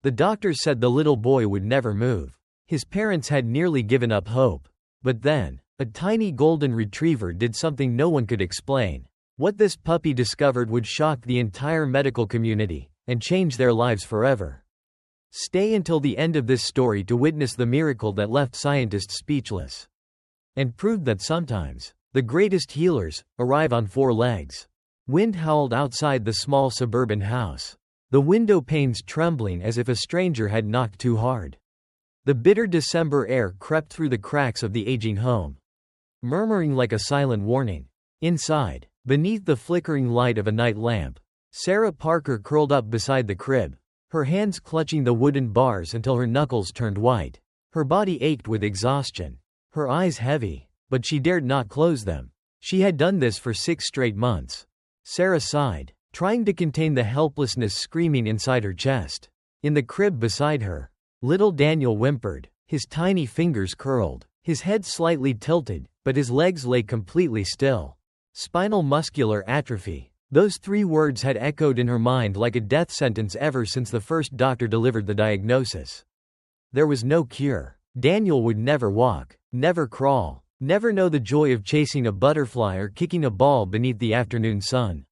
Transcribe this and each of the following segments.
The doctors said the little boy would never move. His parents had nearly given up hope. But then, a tiny golden retriever did something no one could explain. What this puppy discovered would shock the entire medical community and change their lives forever. Stay until the end of this story to witness the miracle that left scientists speechless and proved that sometimes the greatest healers arrive on 4 legs. Wind howled outside the small suburban house, the window panes trembling as if a stranger had knocked too hard. The bitter December air crept through the cracks of the aging home, murmuring like a silent warning. Inside, beneath the flickering light of a night lamp, Sarah Parker curled up beside the crib, her hands clutching the wooden bars until her knuckles turned white. Her body ached with exhaustion, her eyes heavy, but she dared not close them. She had done this for 6 straight months. Sarah sighed, trying to contain the helplessness screaming inside her chest. In the crib beside her, little Daniel whimpered, his tiny fingers curled, his head slightly tilted, but his legs lay completely still. Spinal muscular atrophy. Those 3 words had echoed in her mind like a death sentence ever since the first doctor delivered the diagnosis. There was no cure. Daniel would never walk, never crawl, never know the joy of chasing a butterfly or kicking a ball beneath the afternoon sun.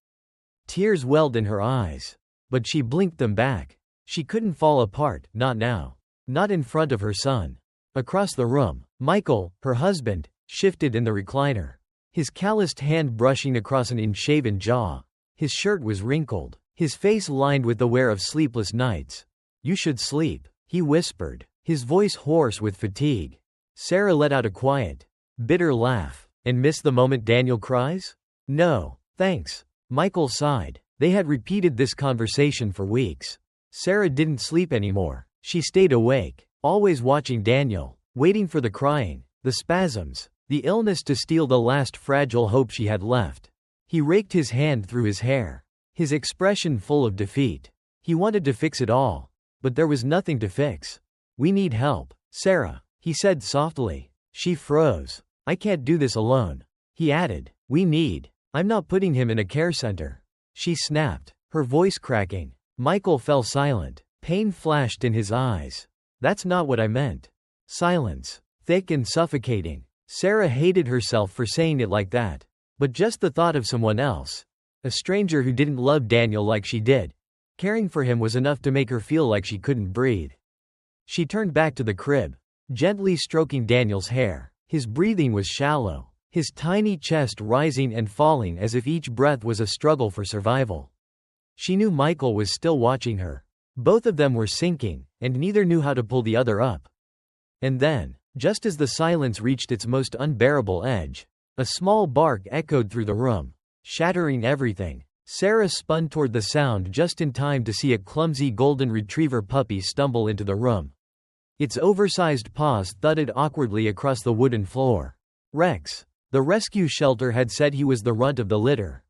Tears welled in her eyes, but she blinked them back. She couldn't fall apart, not now. Not in front of her son. Across the room, Michael, her husband, shifted in the recliner, his calloused hand brushing across an unshaven jaw. His shirt was wrinkled, his face lined with the wear of sleepless nights. "You should sleep," he whispered, his voice hoarse with fatigue. Sarah let out a quiet, bitter laugh. "And miss the moment Daniel cries?" "No, thanks." Michael sighed. They had repeated this conversation for weeks. Sarah didn't sleep anymore. She stayed awake, always watching Daniel, waiting for the crying, the spasms, the illness to steal the last fragile hope she had left. He raked his hand through his hair, his expression full of defeat. He wanted to fix it all, but there was nothing to fix. "We need help, Sarah," he said softly. She froze. "I can't do this alone." He added, I'm not putting him in a care center." She snapped, her voice cracking. Michael fell silent. Pain flashed in his eyes. "That's not what I meant." Silence, thick and suffocating. Sarah hated herself for saying it like that. But just the thought of someone else, a stranger who didn't love Daniel like she did, caring for him was enough to make her feel like she couldn't breathe. She turned back to the crib, gently stroking Daniel's hair. His breathing was shallow, his tiny chest rising and falling as if each breath was a struggle for survival. She knew Michael was still watching her. Both of them were sinking, and neither knew how to pull the other up. And then, just as the silence reached its most unbearable edge, a small bark echoed through the room, shattering everything. Sarah spun toward the sound just in time to see a clumsy golden retriever puppy stumble into the room. Its oversized paws thudded awkwardly across the wooden floor. Rex. The rescue shelter had said he was the runt of the litter.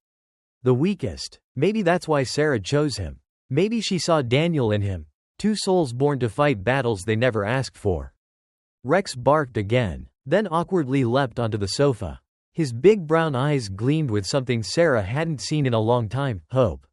The weakest. Maybe that's why Sarah chose him. Maybe she saw Daniel in him. 2 souls born to fight battles they never asked for. Rex barked again, then awkwardly leapt onto the sofa. His big brown eyes gleamed with something Sarah hadn't seen in a long time, hope.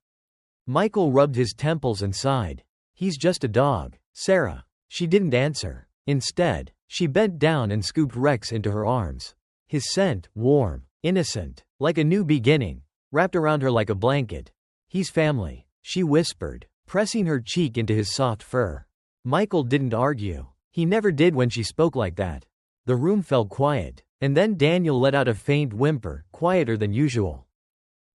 Michael rubbed his temples and sighed. "He's just a dog, Sarah." She didn't answer. Instead, she bent down and scooped Rex into her arms. His scent, warm, innocent, like a new beginning, wrapped around her like a blanket. "He's family," she whispered, pressing her cheek into his soft fur. Michael didn't argue. He never did when she spoke like that. The room fell quiet, and then Daniel let out a faint whimper, quieter than usual.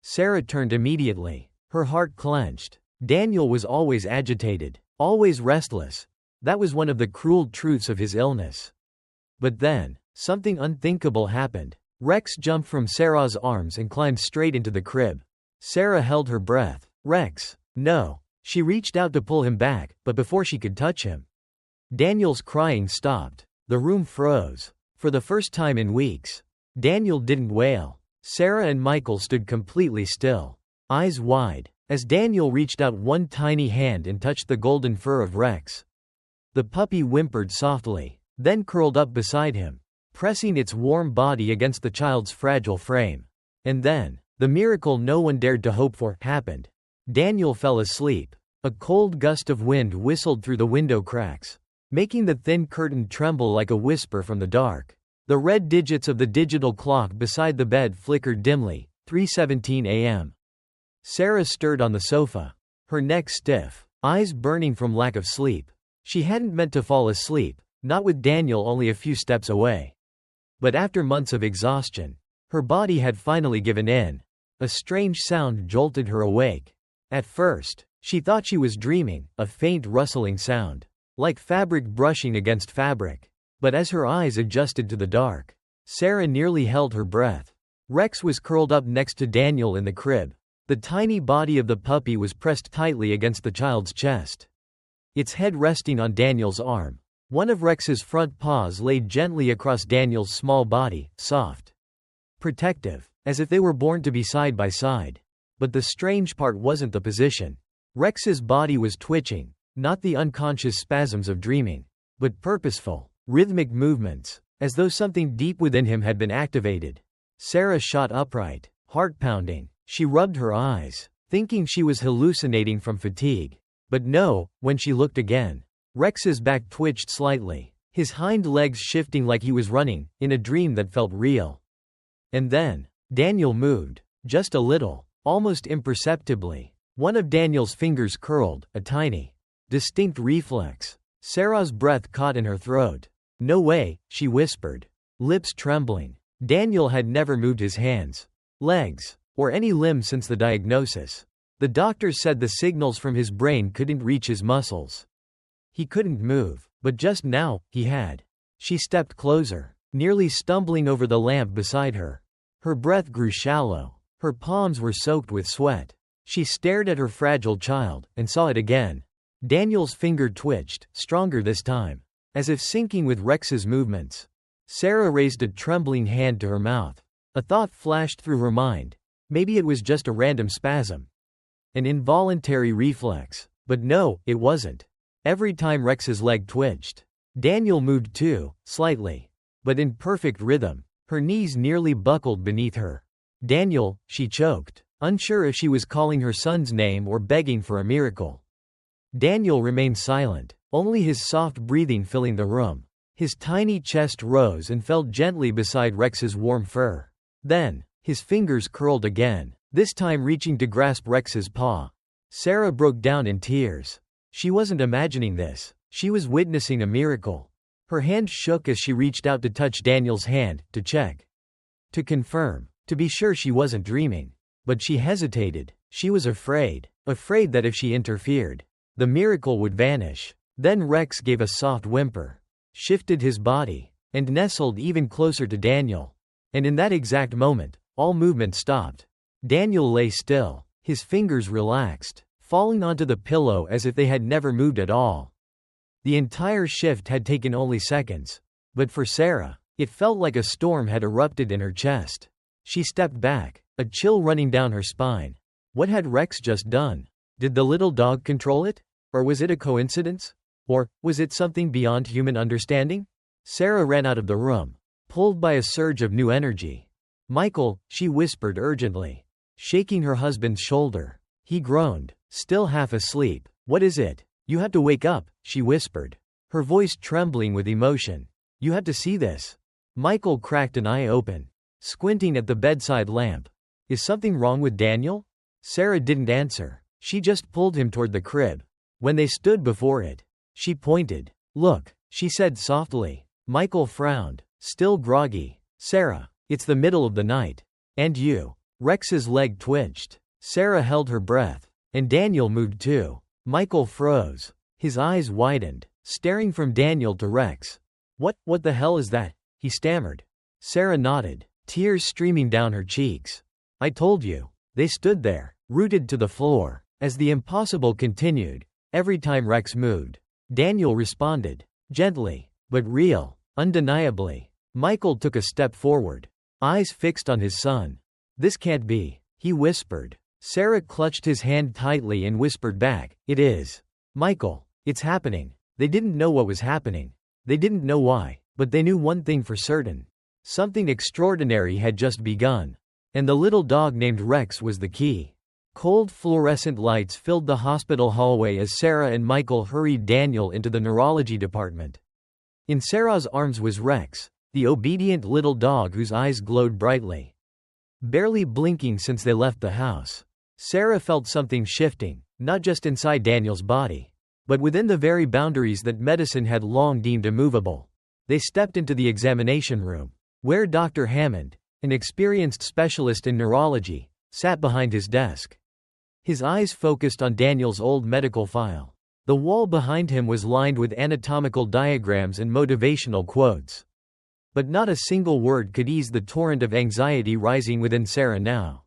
Sarah turned immediately, her heart clenched. Daniel was always agitated, always restless. That was one of the cruel truths of his illness. But then, something unthinkable happened. Rex jumped from Sarah's arms and climbed straight into the crib. Sarah held her breath. "Rex, no." She reached out to pull him back, but before she could touch him, Daniel's crying stopped. The room froze. For the first time in weeks, Daniel didn't wail. Sarah and Michael stood completely still, eyes wide, as Daniel reached out one tiny hand and touched the golden fur of Rex. The puppy whimpered softly, then curled up beside him, pressing its warm body against the child's fragile frame. And then, the miracle no one dared to hope for happened. Daniel fell asleep, A cold gust of wind whistled through the window cracks, making the thin curtain tremble like a whisper from the dark. The red digits of the digital clock beside the bed flickered dimly. 3:17 a.m. Sarah stirred on the sofa, her neck stiff, eyes burning from lack of sleep. She hadn't meant to fall asleep, not with Daniel only a few steps away. But after months of exhaustion, her body had finally given in. A strange sound jolted her awake. At first, she thought she was dreaming, a faint rustling sound, like fabric brushing against fabric. But as her eyes adjusted to the dark, Sarah nearly held her breath. Rex was curled up next to Daniel in the crib. The tiny body of the puppy was pressed tightly against the child's chest, its head resting on Daniel's arm. One of Rex's front paws laid gently across Daniel's small body, soft, protective, as if they were born to be side by side. But the strange part wasn't the position. Rex's body was twitching, not the unconscious spasms of dreaming, but purposeful, rhythmic movements, as though something deep within him had been activated. Sarah shot upright, heart pounding. She rubbed her eyes, thinking she was hallucinating from fatigue. But no, when she looked again, Rex's back twitched slightly, his hind legs shifting like he was running, in a dream that felt real. And then, Daniel moved, just a little, almost imperceptibly. One of Daniel's fingers curled, a tiny, distinct reflex. Sarah's breath caught in her throat. "No way," she whispered, lips trembling. Daniel had never moved his hands, legs, or any limb since the diagnosis. The doctors said the signals from his brain couldn't reach his muscles. He couldn't move, but just now, he had. She stepped closer, nearly stumbling over the lamp beside her. Her breath grew shallow. Her palms were soaked with sweat. She stared at her fragile child, and saw it again. Daniel's finger twitched, stronger this time, as if syncing with Rex's movements. Sarah raised a trembling hand to her mouth. A thought flashed through her mind. Maybe it was just a random spasm, an involuntary reflex. But no, it wasn't. Every time Rex's leg twitched, Daniel moved too, slightly, but in perfect rhythm. Her knees nearly buckled beneath her. "Daniel," she choked, unsure if she was calling her son's name or begging for a miracle. Daniel remained silent, only his soft breathing filling the room. His tiny chest rose and fell gently beside Rex's warm fur. Then, his fingers curled again, this time reaching to grasp Rex's paw. Sarah broke down in tears. She wasn't imagining this. She was witnessing a miracle. Her hand shook as she reached out to touch Daniel's hand, to check, to confirm, to be sure she wasn't dreaming. But she hesitated. She was afraid that if she interfered, the miracle would vanish. Then Rex gave a soft whimper, shifted his body, and nestled even closer to Daniel. And in that exact moment, all movement stopped. Daniel lay still, his fingers relaxed, falling onto the pillow as if they had never moved at all. The entire shift had taken only seconds. But for Sarah, it felt like a storm had erupted in her chest. She stepped back, a chill running down her spine. What had Rex just done? Did the little dog control it? Or was it a coincidence? Or was it something beyond human understanding? Sarah ran out of the room, pulled by a surge of new energy. "Michael," she whispered urgently, shaking her husband's shoulder. He groaned, still half asleep. "What is it? You have to wake up," she whispered, her voice trembling with emotion. "You have to see this." Michael cracked an eye open, squinting at the bedside lamp. "Is something wrong with Daniel?" Sarah didn't answer. She just pulled him toward the crib. When they stood before it, she pointed. "Look," she said softly. Michael frowned, still groggy. "Sarah, it's the middle of the night. And you." Rex's leg twitched. Sarah held her breath. And Daniel moved too. Michael froze. His eyes widened, staring from Daniel to Rex. What the hell is that?" he stammered. Sarah nodded, tears streaming down her cheeks. "I told you." They stood there, rooted to the floor. As the impossible continued, every time Rex moved, Daniel responded. Gently, but real, undeniably. Michael took a step forward, eyes fixed on his son. "This can't be," he whispered. Sarah clutched his hand tightly and whispered back, "It is. Michael, it's happening." They didn't know what was happening. They didn't know why, but they knew one thing for certain. Something extraordinary had just begun. And the little dog named Rex was the key. Cold fluorescent lights filled the hospital hallway as Sarah and Michael hurried Daniel into the neurology department. In Sarah's arms was Rex, the obedient little dog whose eyes glowed brightly. Barely blinking since they left the house, Sarah felt something shifting, not just inside Daniel's body, but within the very boundaries that medicine had long deemed immovable. They stepped into the examination room, where Dr. Hammond, an experienced specialist in neurology, sat behind his desk. His eyes focused on Daniel's old medical file. The wall behind him was lined with anatomical diagrams and motivational quotes. But not a single word could ease the torrent of anxiety rising within Sarah now.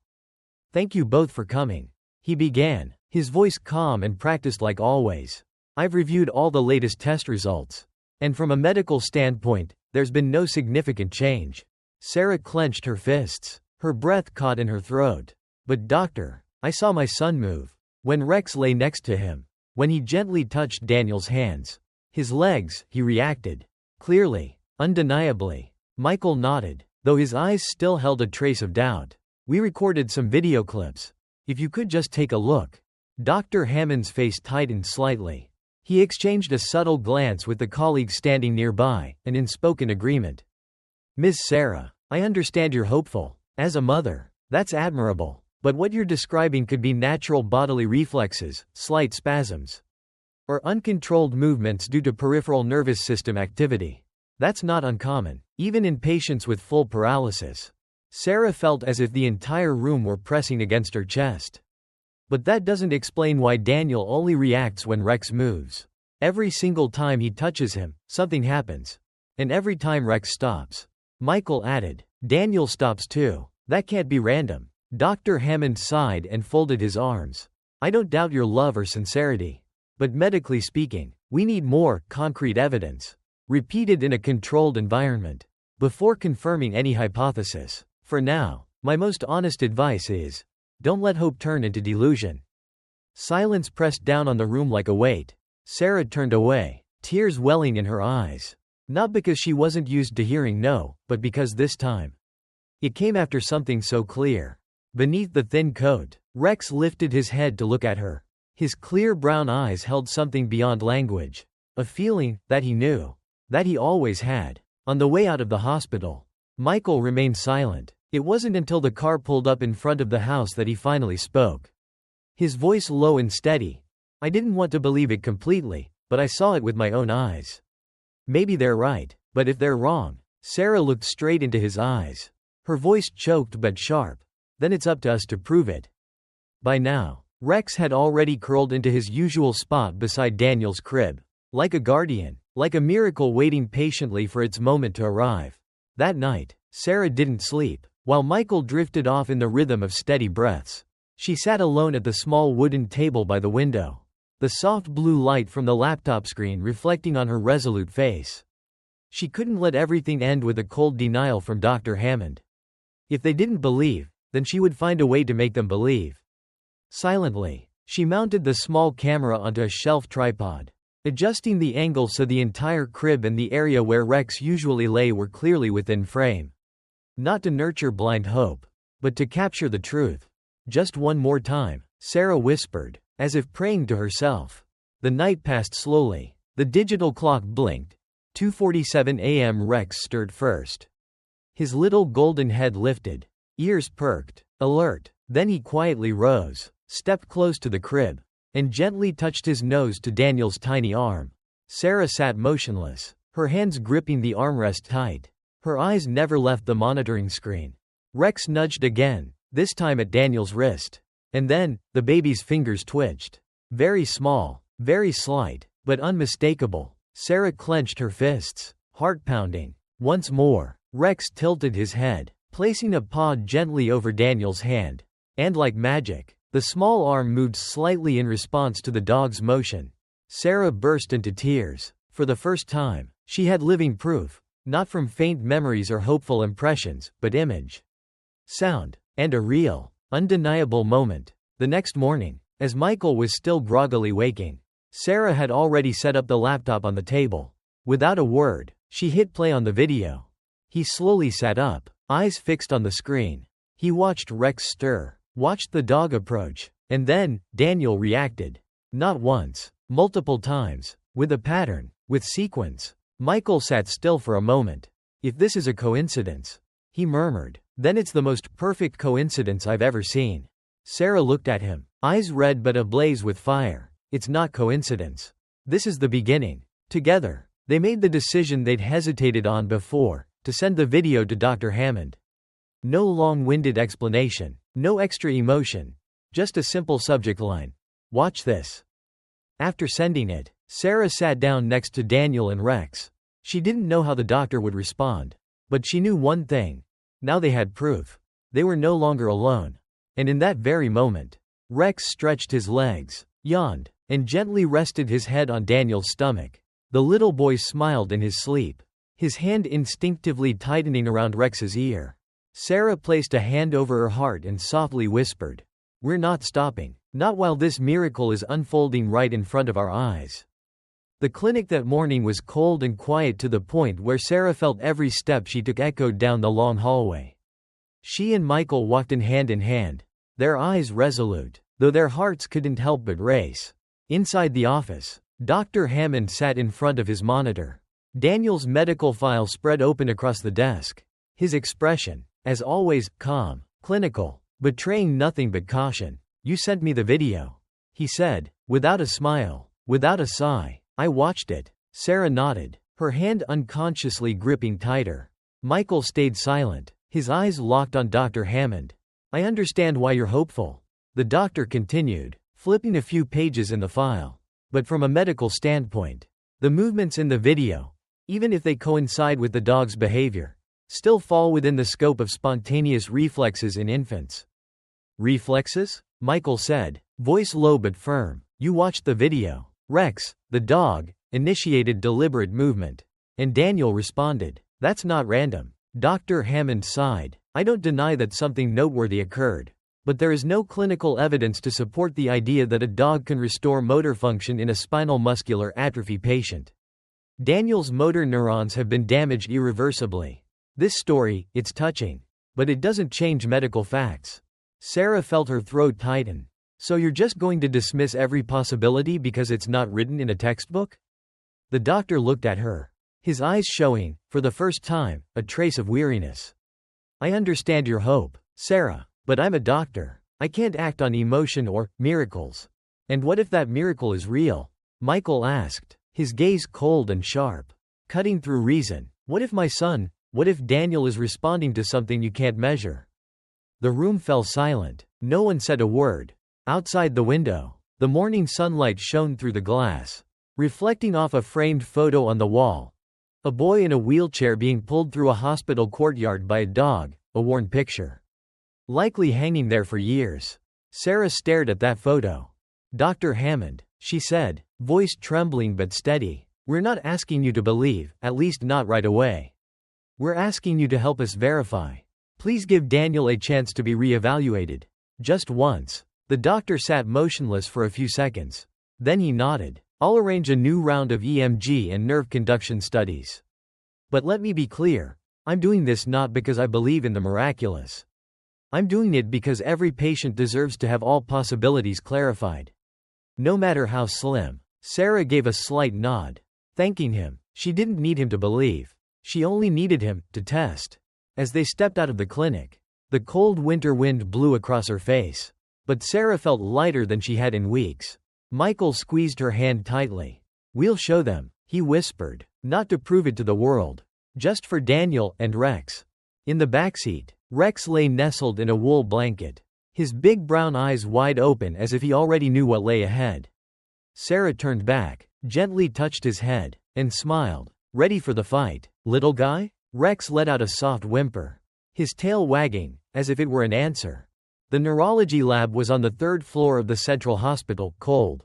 "Thank you both for coming," he began, his voice calm and practiced like always. "I've reviewed all the latest test results, and from a medical standpoint, there's been no significant change." Sarah clenched her fists, her breath caught in her throat. "But doctor, I saw my son move." When Rex lay next to him, when he gently touched Daniel's hands, his legs, he reacted. Clearly, undeniably. Michael nodded, though his eyes still held a trace of doubt. "We recorded some video clips. If you could just take a look." Dr. Hammond's face tightened slightly. He exchanged a subtle glance with the colleague standing nearby, and in spoken agreement. "Miss Sarah, I understand you're hopeful. As a mother, that's admirable. But what you're describing could be natural bodily reflexes, slight spasms, or uncontrolled movements due to peripheral nervous system activity. That's not uncommon, even in patients with full paralysis." Sarah felt as if the entire room were pressing against her chest. "But that doesn't explain why Daniel only reacts when Rex moves. Every single time he touches him, something happens. And every time Rex stops." Michael added, "Daniel stops too. That can't be random." Dr. Hammond sighed and folded his arms. "I don't doubt your love or sincerity. But medically speaking, we need more concrete evidence, repeated in a controlled environment, before confirming any hypothesis. For now, my most honest advice is, don't let hope turn into delusion." Silence pressed down on the room like a weight. Sarah turned away, tears welling in her eyes. Not because she wasn't used to hearing no, but because this time, it came after something so clear. Beneath the thin coat, Rex lifted his head to look at her. His clear brown eyes held something beyond language. A feeling that he knew, that he always had. On the way out of the hospital, Michael remained silent. It wasn't until the car pulled up in front of the house that he finally spoke. His voice low and steady. "I didn't want to believe it completely, but I saw it with my own eyes. Maybe they're right, but if they're wrong." Sarah looked straight into his eyes. Her voice choked but sharp. "Then it's up to us to prove it." By now, Rex had already curled into his usual spot beside Daniel's crib. Like a guardian, like a miracle waiting patiently for its moment to arrive. That night, Sarah didn't sleep, while Michael drifted off in the rhythm of steady breaths. She sat alone at the small wooden table by the window, the soft blue light from the laptop screen reflecting on her resolute face. She couldn't let everything end with a cold denial from Dr. Hammond. If they didn't believe, then she would find a way to make them believe. Silently, she mounted the small camera onto a shelf tripod, adjusting the angle so the entire crib and the area where Rex usually lay were clearly within frame. Not to nurture blind hope, but to capture the truth. "Just one more time," Sarah whispered, as if praying to herself. The night passed slowly. The digital clock blinked. 2:47 a.m. Rex stirred first. His little golden head lifted, ears perked, alert. Then he quietly rose, stepped close to the crib, and gently touched his nose to Daniel's tiny arm. Sarah sat motionless, her hands gripping the armrest tight. Her eyes never left the monitoring screen. Rex nudged again, this time at Daniel's wrist. And then, the baby's fingers twitched. Very small, very slight, but unmistakable. Sarah clenched her fists, heart pounding. Once more, Rex tilted his head, placing a paw gently over Daniel's hand. And like magic, the small arm moved slightly in response to the dog's motion. Sarah burst into tears. For the first time, she had living proof, not from faint memories or hopeful impressions, but image, sound, and a real, undeniable moment. The next morning, as Michael was still groggily waking, Sarah had already set up the laptop on the table. Without a word, she hit play on the video. He slowly sat up, eyes fixed on the screen. He watched Rex stir, watched the dog approach, And then, Daniel reacted. Not once, multiple times, with a pattern, with sequence. Michael sat still for a moment. If this is a coincidence, he murmured, then it's the most perfect coincidence I've ever seen. Sarah looked at him, eyes red but ablaze with fire. It's not coincidence. This is the beginning. Together, they made the decision they'd hesitated on before, to send the video to Dr. Hammond. No long-winded explanation, no extra emotion, just a simple subject line. Watch this. After sending it, Sarah sat down next to Daniel and Rex. She didn't know how the doctor would respond, but she knew one thing. Now they had proof. They were no longer alone. And in that very moment, Rex stretched his legs, yawned, and gently rested his head on Daniel's stomach. The little boy smiled in his sleep, his hand instinctively tightening around Rex's ear. Sarah placed a hand over her heart and softly whispered, "We're not stopping, not while this miracle is unfolding right in front of our eyes." The clinic that morning was cold and quiet to the point where Sarah felt every step she took echoed down the long hallway. She and Michael walked in hand, their eyes resolute, though their hearts couldn't help but race. Inside the office, Dr. Hammond sat in front of his monitor. Daniel's medical file spread open across the desk. His expression, as always, calm, clinical, betraying nothing but caution. "You sent me the video," he said, without a smile, without a sigh. "I watched it." Sarah nodded, her hand unconsciously gripping tighter. Michael stayed silent, his eyes locked on Dr. Hammond. "I understand why you're hopeful," the doctor continued, flipping a few pages in the file. "But from a medical standpoint, the movements in the video, even if they coincide with the dog's behavior, still fall within the scope of spontaneous reflexes in infants." "Reflexes?" Michael said, voice low but firm. "You watched the video." Rex, the dog, initiated deliberate movement. And Daniel responded, "That's not random." Dr. Hammond sighed. "I don't deny that something noteworthy occurred. But there is no clinical evidence to support the idea that a dog can restore motor function in a spinal muscular atrophy patient. Daniel's motor neurons have been damaged irreversibly. This story, it's touching. But it doesn't change medical facts." Sarah felt her throat tighten. "So you're just going to dismiss every possibility because it's not written in a textbook?" The doctor looked at her, his eyes showing, for the first time, a trace of weariness. "I understand your hope, Sarah, but I'm a doctor. I can't act on emotion or miracles." "And what if that miracle is real?" Michael asked, his gaze cold and sharp, cutting through reason. "What if my son, what if Daniel is responding to something you can't measure?" The room fell silent. No one said a word. Outside the window, the morning sunlight shone through the glass, reflecting off a framed photo on the wall. A boy in a wheelchair being pulled through a hospital courtyard by a dog, a worn picture. Likely hanging there for years. Sarah stared at that photo. "Dr. Hammond," she said, voice trembling but steady, "we're not asking you to believe, at least not right away. We're asking you to help us verify. Please give Daniel a chance to be re-evaluated. Just once." The doctor sat motionless for a few seconds. Then he nodded. "I'll arrange a new round of EMG and nerve conduction studies. But let me be clear, I'm doing this not because I believe in the miraculous. I'm doing it because every patient deserves to have all possibilities clarified. No matter how slim." Sarah gave a slight nod, thanking him. She didn't need him to believe. She only needed him to test. As they stepped out of the clinic, the cold winter wind blew across her face. But Sarah felt lighter than she had in weeks. Michael squeezed her hand tightly. "We'll show them," he whispered, "not to prove it to the world. Just for Daniel and Rex." In the backseat, Rex lay nestled in a wool blanket, his big brown eyes wide open as if he already knew what lay ahead. Sarah turned back, gently touched his head, and smiled. "Ready for the fight, little guy?" Rex let out a soft whimper, his tail wagging, as if it were an answer. The neurology lab was on the third floor of the central hospital, cold,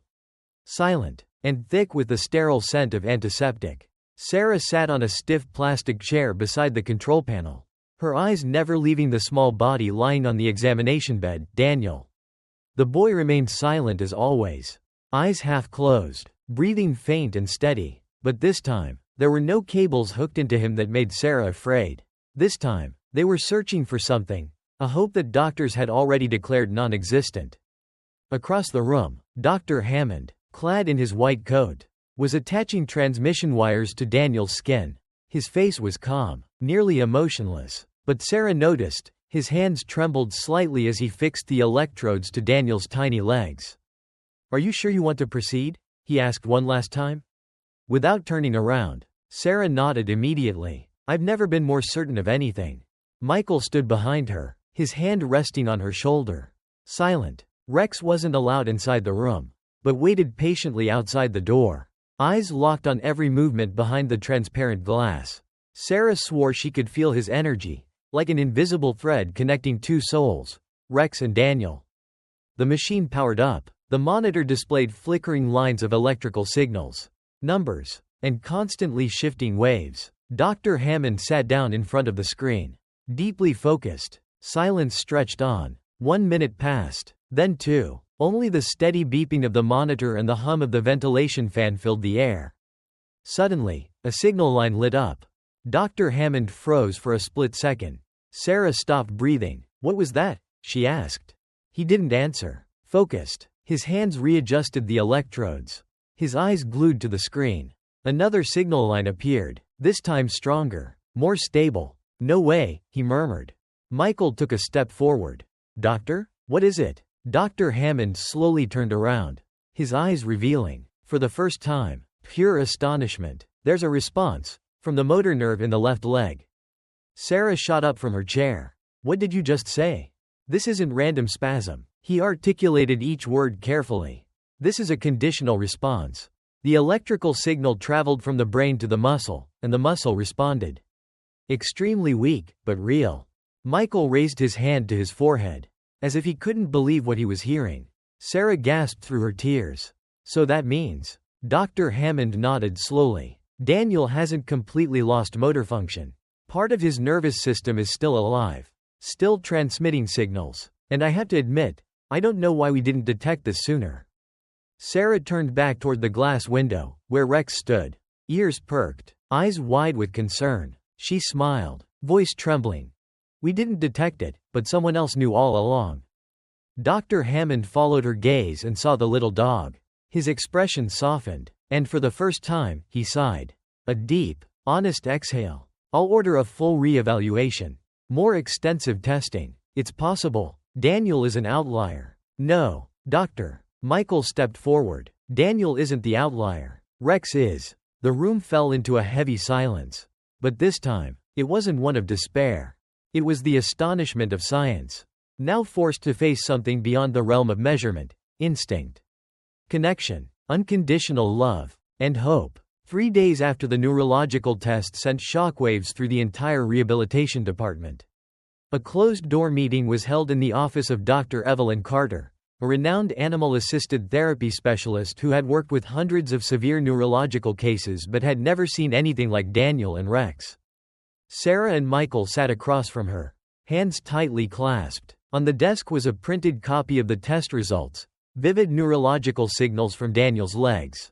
silent, and thick with the sterile scent of antiseptic. Sarah sat on a stiff plastic chair beside the control panel, her eyes never leaving the small body lying on the examination bed. "Daniel." The boy remained silent as always, eyes half closed, breathing faint and steady. But this time, there were no cables hooked into him that made Sarah afraid. This time, they were searching for something. A hope that doctors had already declared non-existent. Across the room, Dr. Hammond, clad in his white coat, was attaching transmission wires to Daniel's skin. His face was calm, nearly emotionless, but Sarah noticed, his hands trembled slightly as he fixed the electrodes to Daniel's tiny legs. "Are you sure you want to proceed?" he asked one last time. Without turning around, Sarah nodded immediately. "I've never been more certain of anything." Michael stood behind her, his hand resting on her shoulder. Silent. Rex wasn't allowed inside the room, but waited patiently outside the door, eyes locked on every movement behind the transparent glass. Sarah swore she could feel his energy, like an invisible thread connecting two souls, Rex and Daniel. The machine powered up. The monitor displayed flickering lines of electrical signals, numbers, and constantly shifting waves. Dr. Hammond sat down in front of the screen, deeply focused. Silence stretched on. 1 minute passed, then 2. Only the steady beeping of the monitor and the hum of the ventilation fan filled the air. Suddenly, a signal line lit up. Dr. Hammond froze for a split second. Sarah stopped breathing. "What was that?" she asked. He didn't answer. Focused. His hands readjusted the electrodes. His eyes glued to the screen. Another signal line appeared, this time stronger, more stable. "No way," he murmured. Michael took a step forward. "Doctor? What is it?" Dr. Hammond slowly turned around, his eyes revealing, for the first time, pure astonishment. "There's a response from the motor nerve in the left leg." Sarah shot up from her chair. "What did you just say?" "This isn't random spasm." He articulated each word carefully. "This is a conditional response. The electrical signal traveled from the brain to the muscle, and the muscle responded. Extremely weak, but real." Michael raised his hand to his forehead, as if he couldn't believe what he was hearing. Sarah gasped through her tears. "So that means..." Dr. Hammond nodded slowly. "Daniel hasn't completely lost motor function. Part of his nervous system is still alive, still transmitting signals. And I have to admit, I don't know why we didn't detect this sooner." Sarah turned back toward the glass window, where Rex stood, ears perked, eyes wide with concern. She smiled, voice trembling. "We didn't detect it, but someone else knew all along." Dr. Hammond followed her gaze and saw the little dog. His expression softened, and for the first time, he sighed. A deep, honest exhale. "I'll order a full re-evaluation. More extensive testing. It's possible Daniel is an outlier." "No, doctor." Michael stepped forward. "Daniel isn't the outlier. Rex is." The room fell into a heavy silence. But this time, it wasn't one of despair. It was the astonishment of science, now forced to face something beyond the realm of measurement, instinct, connection, unconditional love, and hope. 3 days after the neurological test sent shockwaves through the entire rehabilitation department. A closed-door meeting was held in the office of Dr. Evelyn Carter, a renowned animal-assisted therapy specialist who had worked with hundreds of severe neurological cases but had never seen anything like Daniel and Rex. Sarah and Michael sat across from her, hands tightly clasped. On the desk was a printed copy of the test results, vivid neurological signals from Daniel's legs.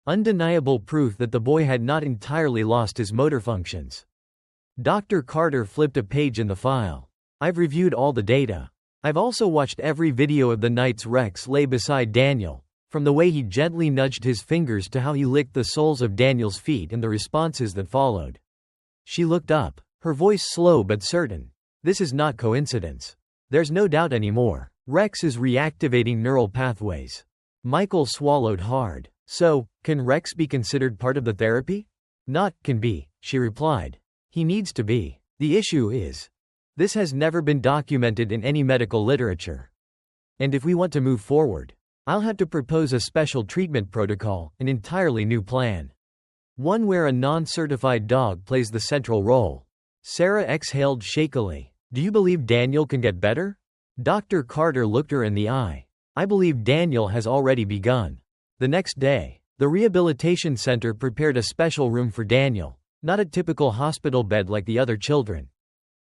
Undeniable proof that the boy had not entirely lost his motor functions. Dr. Carter flipped a page in the file. "I've reviewed all the data. I've also watched every video of the nights Rex lay beside Daniel, from the way he gently nudged his fingers to how he licked the soles of Daniel's feet and the responses that followed." She looked up, her voice slow but certain. "This is not coincidence. There's no doubt anymore. Rex is reactivating neural pathways." Michael swallowed hard. "So, can Rex be considered part of the therapy?" "Not can be," she replied. "He needs to be. The issue is, this has never been documented in any medical literature. And if we want to move forward, I'll have to propose a special treatment protocol, an entirely new plan. One where a non-certified dog plays the central role." Sarah exhaled shakily. "Do you believe Daniel can get better?" Dr. Carter looked her in the eye. "I believe Daniel has already begun." The next day, the rehabilitation center prepared a special room for Daniel, not a typical hospital bed like the other children,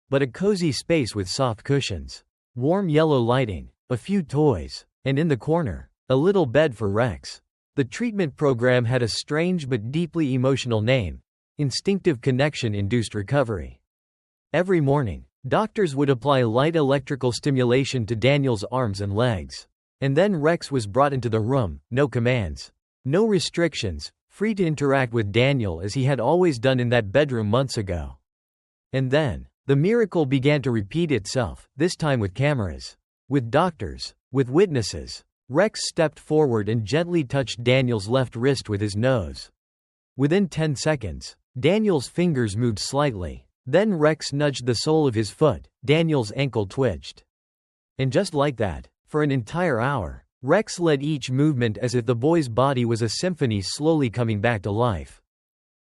but a cozy space with soft cushions, warm yellow lighting, a few toys, and in the corner, a little bed for Rex. The treatment program had a strange but deeply emotional name: Instinctive Connection-Induced Recovery. Every morning, doctors would apply light electrical stimulation to Daniel's arms and legs. And then Rex was brought into the room, no commands, no restrictions, free to interact with Daniel as he had always done in that bedroom months ago. And then, the miracle began to repeat itself, this time with cameras, with doctors, with witnesses. Rex stepped forward and gently touched Daniel's left wrist with his nose. Within 10 seconds, Daniel's fingers moved slightly. Then Rex nudged the sole of his foot. Daniel's ankle twitched. And just like that, for an entire hour, Rex led each movement as if the boy's body was a symphony slowly coming back to life.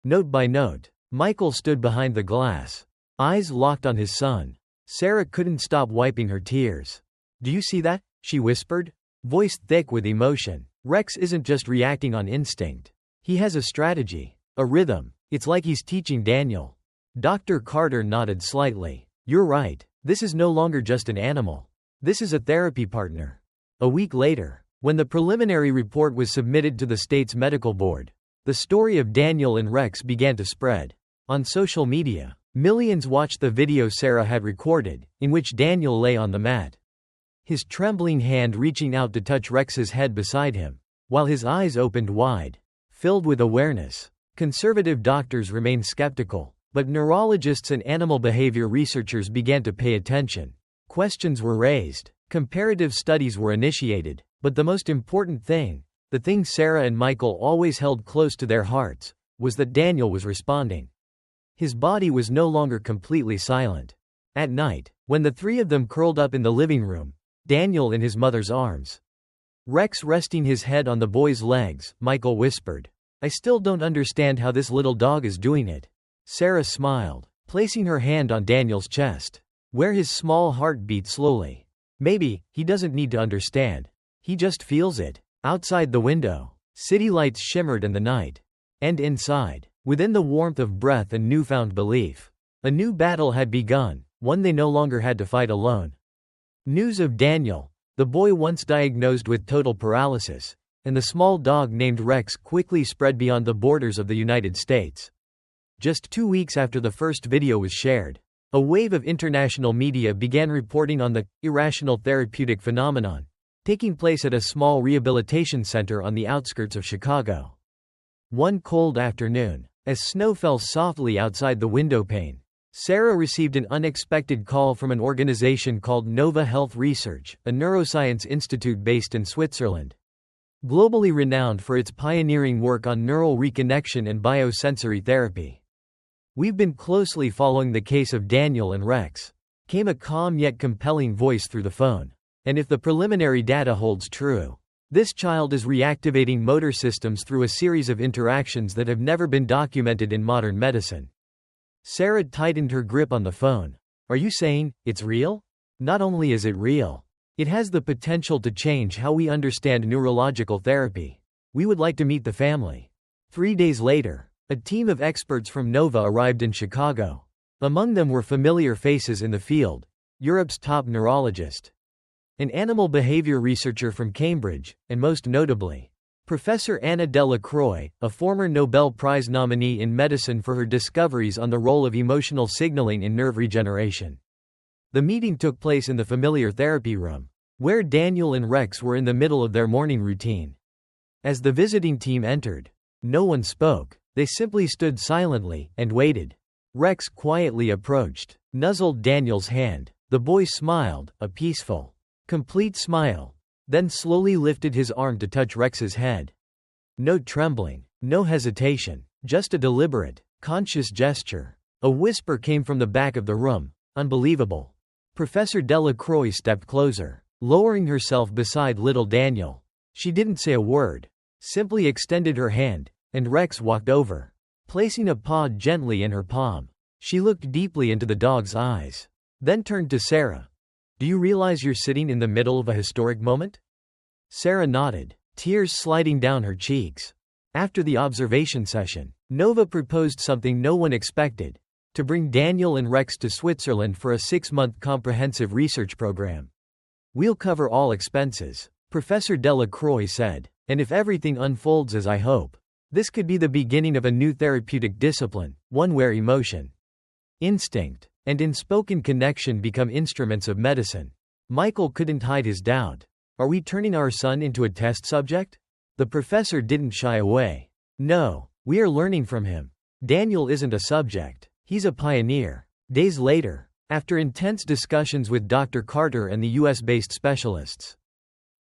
Note by note, Michael stood behind the glass, eyes locked on his son. Sarah couldn't stop wiping her tears. "Do you see that?" she whispered, voice thick with emotion. "Rex isn't just reacting on instinct. He has a strategy, a rhythm. It's like he's teaching Daniel." Dr. Carter nodded slightly. "You're right. This is no longer just an animal. This is a therapy partner." A week later, when the preliminary report was submitted to the state's medical board, the story of Daniel and Rex began to spread. On social media, millions watched the video Sarah had recorded, in which Daniel lay on the mat, his trembling hand reaching out to touch Rex's head beside him, while his eyes opened wide, filled with awareness. Conservative doctors remained skeptical, but neurologists and animal behavior researchers began to pay attention. Questions were raised, comparative studies were initiated, but the most important thing, the thing Sarah and Michael always held close to their hearts, was that Daniel was responding. His body was no longer completely silent. At night, when the three of them curled up in the living room, Daniel in his mother's arms, Rex resting his head on the boy's legs, Michael whispered, "I still don't understand how this little dog is doing it." Sarah smiled, placing her hand on Daniel's chest, where his small heart beat slowly. "Maybe, he doesn't need to understand. He just feels it." Outside the window, city lights shimmered in the night. And inside, within the warmth of breath and newfound belief, a new battle had begun, one they no longer had to fight alone. News of Daniel, the boy once diagnosed with total paralysis, and the small dog named Rex quickly spread beyond the borders of the United States. Just 2 weeks after the first video was shared, a wave of international media began reporting on the irrational therapeutic phenomenon taking place at a small rehabilitation center on the outskirts of Chicago. One cold afternoon, as snow fell softly outside the windowpane, Sarah received an unexpected call from an organization called Nova Health Research, a neuroscience institute based in Switzerland. Globally renowned for its pioneering work on neural reconnection and biosensory therapy. "We've been closely following the case of Daniel and Rex," came a calm yet compelling voice through the phone. "And if the preliminary data holds true, this child is reactivating motor systems through a series of interactions that have never been documented in modern medicine." Sarah tightened her grip on the phone. "Are you saying it's real? Not only is it real, it has the potential to change how we understand neurological therapy. We would like to meet the family." 3 days later, a team of experts from Nova arrived in Chicago. Among them were familiar faces in the field: Europe's top neurologist, an animal behavior researcher from Cambridge, and most notably, Professor Anna Delacroix, a former Nobel Prize nominee in medicine for her discoveries on the role of emotional signaling in nerve regeneration. The meeting took place in the familiar therapy room, where Daniel and Rex were in the middle of their morning routine. As the visiting team entered, no one spoke. They simply stood silently and waited. Rex quietly approached, nuzzled Daniel's hand. The boy smiled, a peaceful, complete smile, then slowly lifted his arm to touch Rex's head. No trembling, no hesitation, just a deliberate, conscious gesture. A whisper came from the back of the room, "Unbelievable." Professor Delacroix stepped closer, lowering herself beside little Daniel. She didn't say a word, simply extended her hand, and Rex walked over, placing a paw gently in her palm. She looked deeply into the dog's eyes, then turned to Sarah. "Do you realize you're sitting in the middle of a historic moment?" Sarah nodded, tears sliding down her cheeks. After the observation session, Nova proposed something no one expected: to bring Daniel and Rex to Switzerland for a 6-month comprehensive research program. "We'll cover all expenses," Professor Delacroix said, "and if everything unfolds as I hope, this could be the beginning of a new therapeutic discipline, one where emotion, instinct, and unspoken connection become instruments of medicine." Michael couldn't hide his doubt. Are we turning our son into a test subject? The professor didn't shy away. No, we are learning from him. Daniel isn't a subject. He's a pioneer. Days later, after intense discussions with Dr. Carter and the US-based specialists,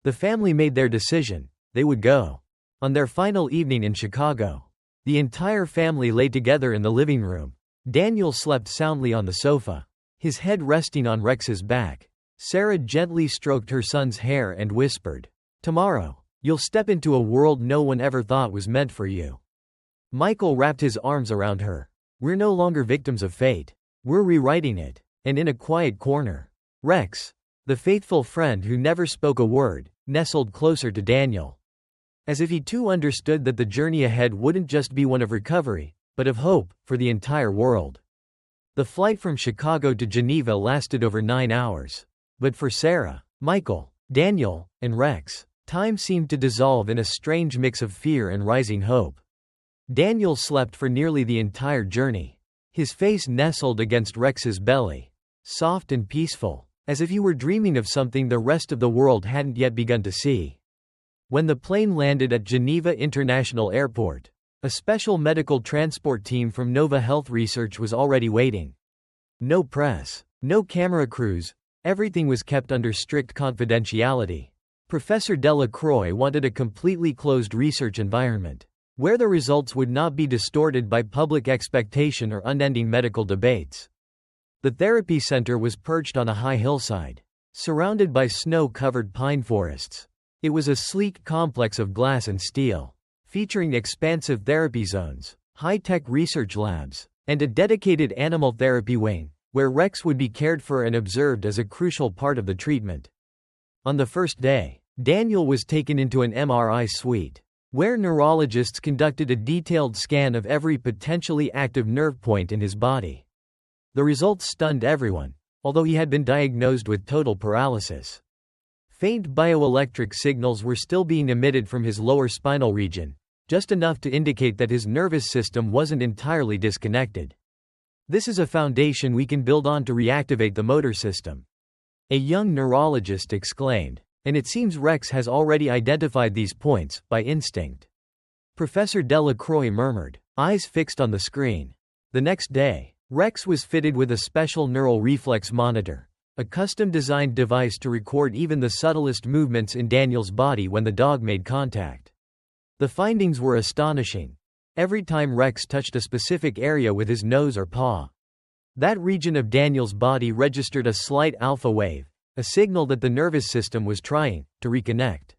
the family made their decision. They would go. On their final evening in Chicago, the entire family lay together in the living room. Daniel slept soundly on the sofa, his head resting on Rex's back. Sarah gently stroked her son's hair and whispered, "Tomorrow, you'll step into a world no one ever thought was meant for you." Michael wrapped his arms around her. "We're no longer victims of fate. We're rewriting it." And in a quiet corner, Rex, the faithful friend who never spoke a word, nestled closer to Daniel, as if he too understood that the journey ahead wouldn't just be one of recovery, but of hope, for the entire world. The flight from Chicago to Geneva lasted over 9 hours. But for Sarah, Michael, Daniel, and Rex, time seemed to dissolve in a strange mix of fear and rising hope. Daniel slept for nearly the entire journey, his face nestled against Rex's belly, soft and peaceful, as if he were dreaming of something the rest of the world hadn't yet begun to see. When the plane landed at Geneva International Airport, a special medical transport team from Nova Health Research was already waiting. No press, no camera crews, everything was kept under strict confidentiality. Professor Delacroix wanted a completely closed research environment, where the results would not be distorted by public expectation or unending medical debates. The therapy center was perched on a high hillside, surrounded by snow-covered pine forests. It was a sleek complex of glass and steel, featuring expansive therapy zones, high-tech research labs, and a dedicated animal therapy wing, where Rex would be cared for and observed as a crucial part of the treatment. On the first day, Daniel was taken into an MRI suite, where neurologists conducted a detailed scan of every potentially active nerve point in his body. The results stunned everyone, although he had been diagnosed with total paralysis. Faint bioelectric signals were still being emitted from his lower spinal region, just enough to indicate that his nervous system wasn't entirely disconnected. "This is a foundation we can build on to reactivate the motor system," a young neurologist exclaimed, "and it seems Rex has already identified these points, by instinct." Professor Delacroix murmured, eyes fixed on the screen. The next day, Rex was fitted with a special neural reflex monitor, a custom-designed device to record even the subtlest movements in Daniel's body when the dog made contact. The findings were astonishing. Every time Rex touched a specific area with his nose or paw, that region of Daniel's body registered a slight alpha wave, a signal that the nervous system was trying to reconnect.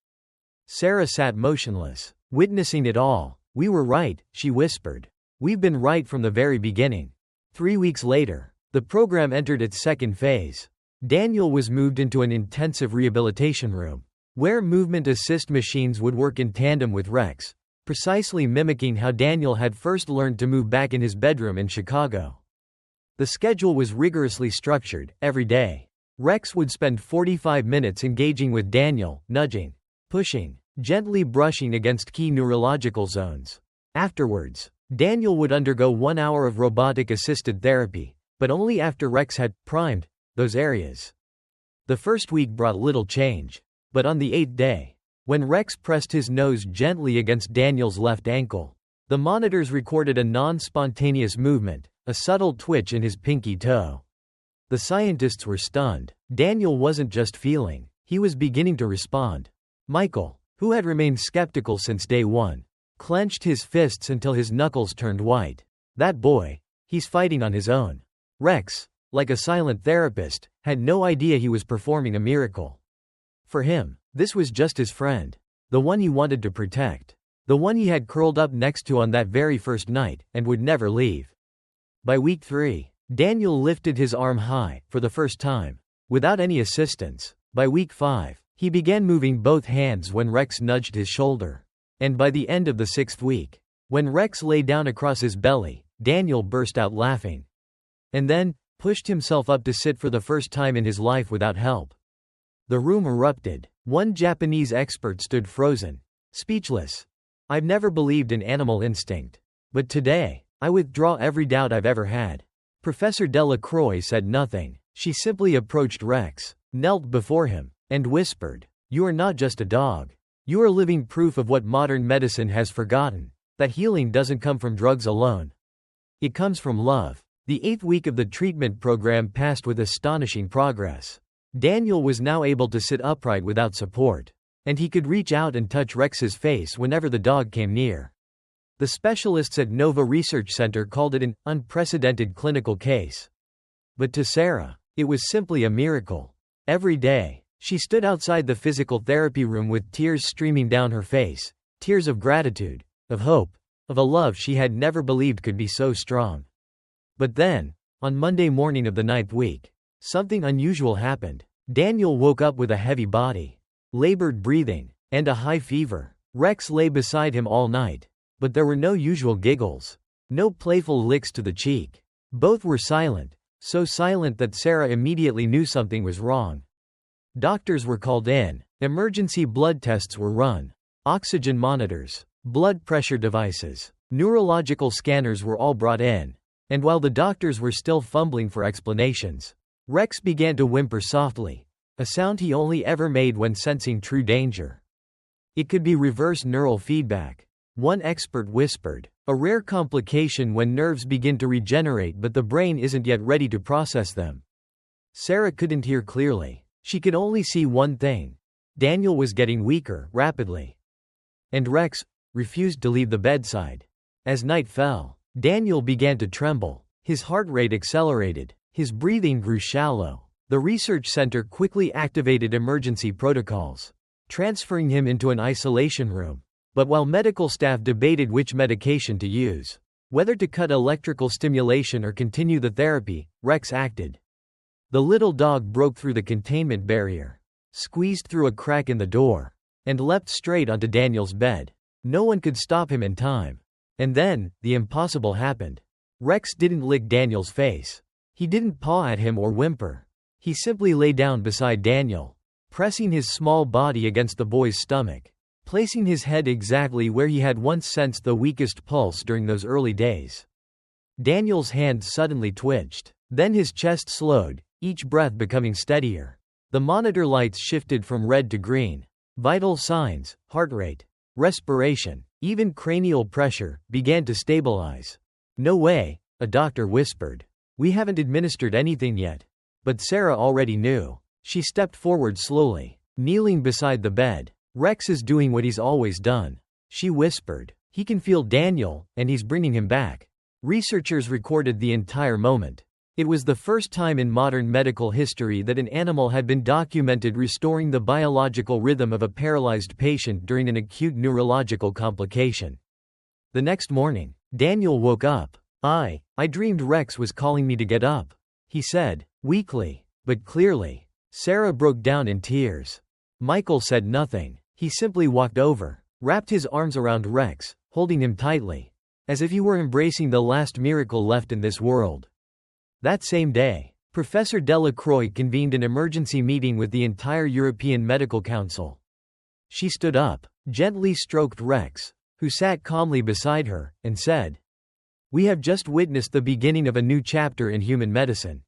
Sarah sat motionless, witnessing it all. "We were right," she whispered. "We've been right from the very beginning." 3 weeks later, the program entered its second phase. Daniel was moved into an intensive rehabilitation room, where movement assist machines would work in tandem with Rex, precisely mimicking how Daniel had first learned to move back in his bedroom in Chicago. The schedule was rigorously structured. Every day, Rex would spend 45 minutes engaging with Daniel, nudging, pushing, gently brushing against key neurological zones. Afterwards, Daniel would undergo 1 hour of robotic-assisted therapy, but only after Rex had primed those areas. The first week brought little change, but on the 8th day, when Rex pressed his nose gently against Daniel's left ankle, the monitors recorded a non-spontaneous movement, a subtle twitch in his pinky toe. The scientists were stunned. Daniel wasn't just feeling, he was beginning to respond. Michael, who had remained skeptical since day one, clenched his fists until his knuckles turned white. "That boy, he's fighting on his own." Rex, like a silent therapist, had no idea he was performing a miracle. For him, this was just his friend, the one he wanted to protect, the one he had curled up next to on that very first night, and would never leave. By week 3, Daniel lifted his arm high, for the first time, without any assistance. By week 5, he began moving both hands when Rex nudged his shoulder. And by the end of the 6th week, when Rex lay down across his belly, Daniel burst out laughing. And then, pushed himself up to sit for the first time in his life without help. The room erupted. One Japanese expert stood frozen, speechless. "I've never believed in animal instinct. But today, I withdraw every doubt I've ever had." Professor Delacroix said nothing. She simply approached Rex, knelt before him, and whispered, You are not just a dog. You are living proof of what modern medicine has forgotten, that healing doesn't come from drugs alone. It comes from love. The 8th week of the treatment program passed with astonishing progress. Daniel was now able to sit upright without support, and he could reach out and touch Rex's face whenever the dog came near. The specialists at Nova Research Center called it an unprecedented clinical case. But to Sarah, it was simply a miracle. Every day, she stood outside the physical therapy room with tears streaming down her face, tears of gratitude, of hope, of a love she had never believed could be so strong. But then, on Monday morning of the 9th week, something unusual happened. Daniel woke up with a heavy body, labored breathing, and a high fever. Rex lay beside him all night, but there were no usual giggles, no playful licks to the cheek. Both were silent, so silent that Sarah immediately knew something was wrong. Doctors were called in, emergency blood tests were run, oxygen monitors, blood pressure devices, neurological scanners were all brought in, and while the doctors were still fumbling for explanations, Rex began to whimper softly, a sound he only ever made when sensing true danger. It could be reverse neural feedback, one expert whispered, a rare complication when nerves begin to regenerate but the brain isn't yet ready to process them. Sarah couldn't hear clearly. She could only see one thing. Daniel was getting weaker, rapidly. And Rex refused to leave the bedside. As night fell, Daniel began to tremble. His heart rate accelerated. His breathing grew shallow. The research center quickly activated emergency protocols, transferring him into an isolation room. But while medical staff debated which medication to use, whether to cut electrical stimulation or continue the therapy, Rex acted. The little dog broke through the containment barrier, squeezed through a crack in the door, and leapt straight onto Daniel's bed. No one could stop him in time. And then, the impossible happened. Rex didn't lick Daniel's face. He didn't paw at him or whimper. He simply lay down beside Daniel, pressing his small body against the boy's stomach, placing his head exactly where he had once sensed the weakest pulse during those early days. Daniel's hand suddenly twitched. Then his chest slowed, each breath becoming steadier. The monitor lights shifted from red to green. Vital signs, heart rate, respiration, even cranial pressure, began to stabilize. "No way," a doctor whispered. "We haven't administered anything yet." But Sarah already knew. She stepped forward slowly, kneeling beside the bed. "Rex is doing what he's always done," she whispered. "He can feel Daniel, and he's bringing him back." Researchers recorded the entire moment. It was the first time in modern medical history that an animal had been documented restoring the biological rhythm of a paralyzed patient during an acute neurological complication. The next morning, Daniel woke up. I dreamed Rex was calling me to get up," he said, weakly, but clearly. Sarah broke down in tears. Michael said nothing. He simply walked over, wrapped his arms around Rex, holding him tightly, as if he were embracing the last miracle left in this world. That same day, Professor Delacroix convened an emergency meeting with the entire European Medical Council. She stood up, gently stroked Rex, who sat calmly beside her, and said, "We have just witnessed the beginning of a new chapter in human medicine.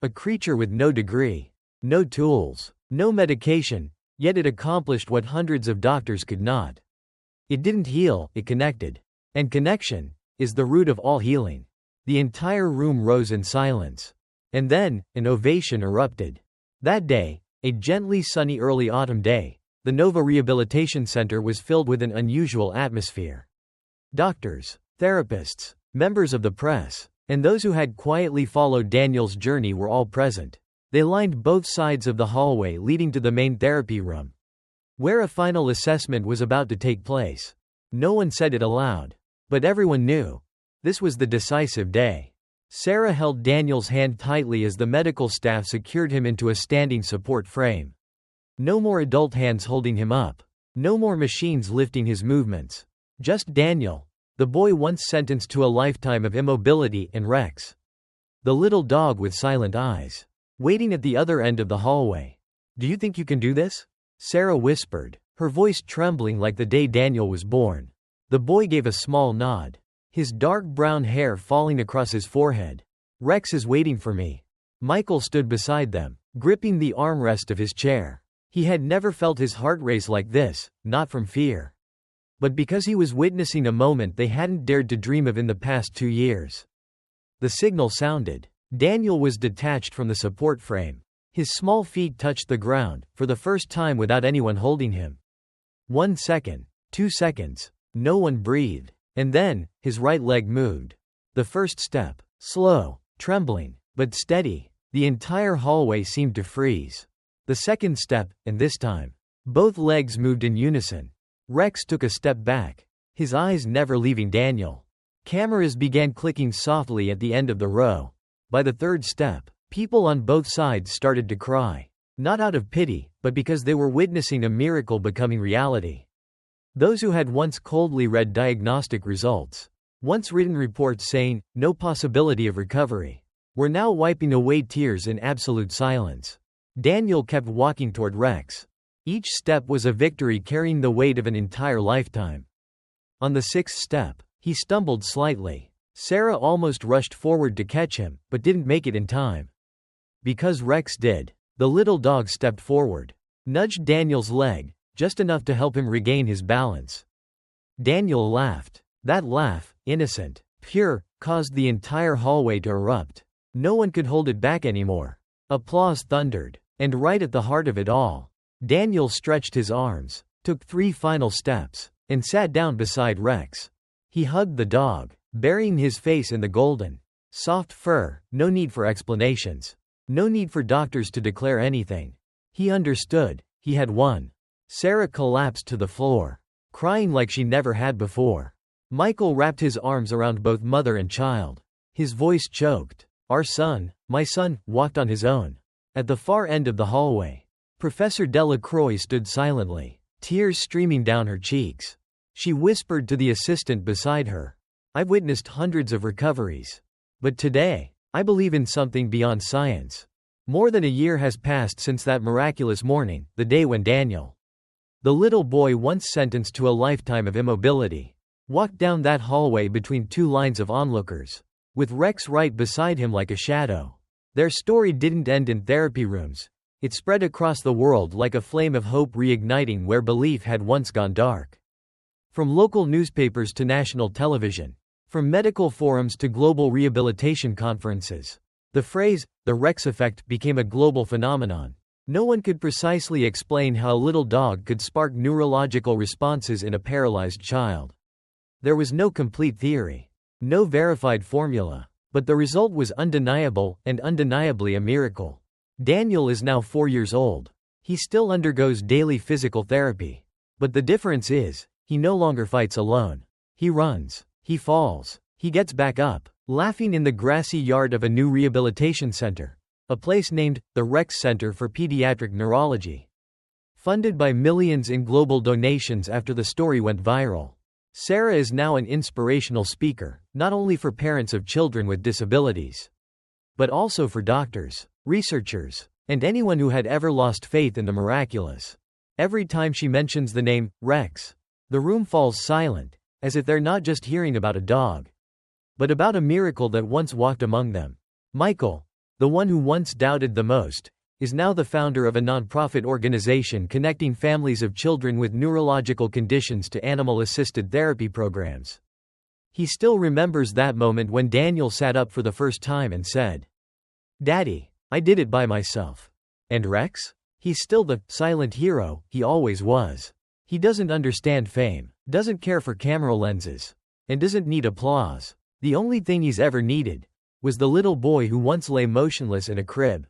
A creature with no degree, no tools, no medication, yet it accomplished what hundreds of doctors could not. It didn't heal, it connected. And connection is the root of all healing." The entire room rose in silence. And then, an ovation erupted. That day, a gently sunny early autumn day, the Nova Rehabilitation Center was filled with an unusual atmosphere. Doctors, therapists, members of the press, and those who had quietly followed Daniel's journey were all present. They lined both sides of the hallway leading to the main therapy room, where a final assessment was about to take place. No one said it aloud, but everyone knew. This was the decisive day. Sarah held Daniel's hand tightly as the medical staff secured him into a standing support frame. No more adult hands holding him up. No more machines lifting his movements. Just Daniel, the boy once sentenced to a lifetime of immobility, and Rex, the little dog with silent eyes, waiting at the other end of the hallway. "Do you think you can do this?" Sarah whispered, her voice trembling like the day Daniel was born. The boy gave a small nod, his dark brown hair falling across his forehead. "Rex is waiting for me." Michael stood beside them, gripping the armrest of his chair. He had never felt his heart race like this, not from fear, but because he was witnessing a moment they hadn't dared to dream of in the past 2 years. The signal sounded. Daniel was detached from the support frame. His small feet touched the ground, for the first time without anyone holding him. 1 second, 2 seconds, no one breathed. And then, his right leg moved. The first step, slow, trembling, but steady. The entire hallway seemed to freeze. The second step, and this time, both legs moved in unison. Rex took a step back, his eyes never leaving Daniel. Cameras began clicking softly at the end of the row. By the third step, people on both sides started to cry. Not out of pity, but because they were witnessing a miracle becoming reality. Those who had once coldly read diagnostic results, once written reports saying, no possibility of recovery, were now wiping away tears in absolute silence. Daniel kept walking toward Rex. Each step was a victory carrying the weight of an entire lifetime. On the sixth step, he stumbled slightly. Sarah almost rushed forward to catch him, but didn't make it in time. Because Rex did, the little dog stepped forward, nudged Daniel's leg, just enough to help him regain his balance. Daniel laughed. That laugh, innocent, pure, caused the entire hallway to erupt. No one could hold it back anymore. Applause thundered. And right at the heart of it all, Daniel stretched his arms, took 3 final steps, and sat down beside Rex. He hugged the dog, burying his face in the golden, soft fur. No need for explanations. No need for doctors to declare anything. He understood. He had won. Sarah collapsed to the floor, crying like she never had before. Michael wrapped his arms around both mother and child. His voice choked. Our son, my son, walked on his own. At the far end of the hallway, Professor Delacroix stood silently, tears streaming down her cheeks. She whispered to the assistant beside her, I've witnessed hundreds of recoveries. But today, I believe in something beyond science. More than a year has passed since that miraculous morning, the day when Daniel, the little boy once sentenced to a lifetime of immobility, walked down that hallway between 2 lines of onlookers, with Rex right beside him like a shadow. Their story didn't end in therapy rooms. It spread across the world like a flame of hope reigniting where belief had once gone dark. From local newspapers to national television, from medical forums to global rehabilitation conferences, the phrase, the Rex effect, became a global phenomenon. No one could precisely explain how a little dog could spark neurological responses in a paralyzed child. There was no complete theory, no verified formula, but the result was undeniable, and undeniably a miracle. Daniel is now 4 years old. He still undergoes daily physical therapy. But the difference is, he no longer fights alone. He runs, he falls, he gets back up, laughing in the grassy yard of a new rehabilitation center, a place named the Rex Center for Pediatric Neurology. Funded by millions in global donations after the story went viral. Sarah is now an inspirational speaker, not only for parents of children with disabilities, but also for doctors, researchers, and anyone who had ever lost faith in the miraculous. Every time she mentions the name, Rex, the room falls silent, as if they're not just hearing about a dog, but about a miracle that once walked among them. Michael, the one who once doubted the most, is now the founder of a nonprofit organization connecting families of children with neurological conditions to animal-assisted therapy programs. He still remembers that moment when Daniel sat up for the first time and said, Daddy, I did it by myself. And Rex? He's still the silent hero he always was. He doesn't understand fame, doesn't care for camera lenses, and doesn't need applause. The only thing he's ever needed was the little boy who once lay motionless in a crib.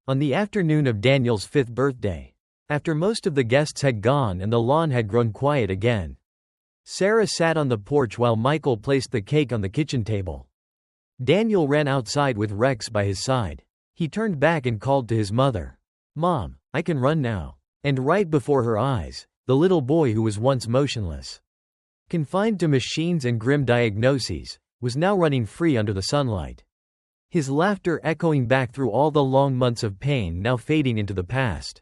On the afternoon of Daniel's 5th birthday, after most of the guests had gone and the lawn had grown quiet again, Sarah sat on the porch while Michael placed the cake on the kitchen table. Daniel ran outside with Rex by his side. He turned back and called to his mother, Mom, I can run now. And right before her eyes, the little boy who was once motionless, confined to machines and grim diagnoses, was now running free under the sunlight. His laughter echoing back through all the long months of pain now fading into the past.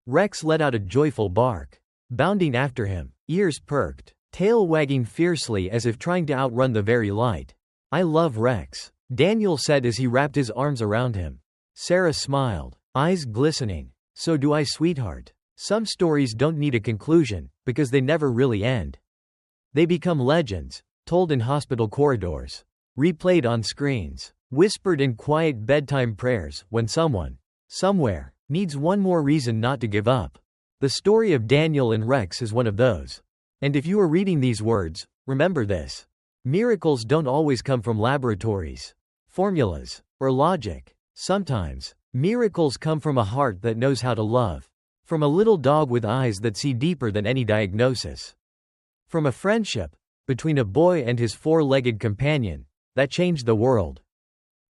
Rex let out a joyful bark, bounding after him, ears perked, tail wagging fiercely as if trying to outrun the very light. I love Rex, Daniel said as he wrapped his arms around him. Sarah smiled, eyes glistening. So do I, sweetheart. Some stories don't need a conclusion, because they never really end. They become legends, told in hospital corridors, replayed on screens, whispered in quiet bedtime prayers when someone, somewhere, needs one more reason not to give up. The story of Daniel and Rex is one of those. And if you are reading these words, remember this. Miracles don't always come from laboratories, formulas, or logic. Sometimes, miracles come from a heart that knows how to love. From a little dog with eyes that see deeper than any diagnosis. From a friendship between a boy and his four-legged companion that changed the world.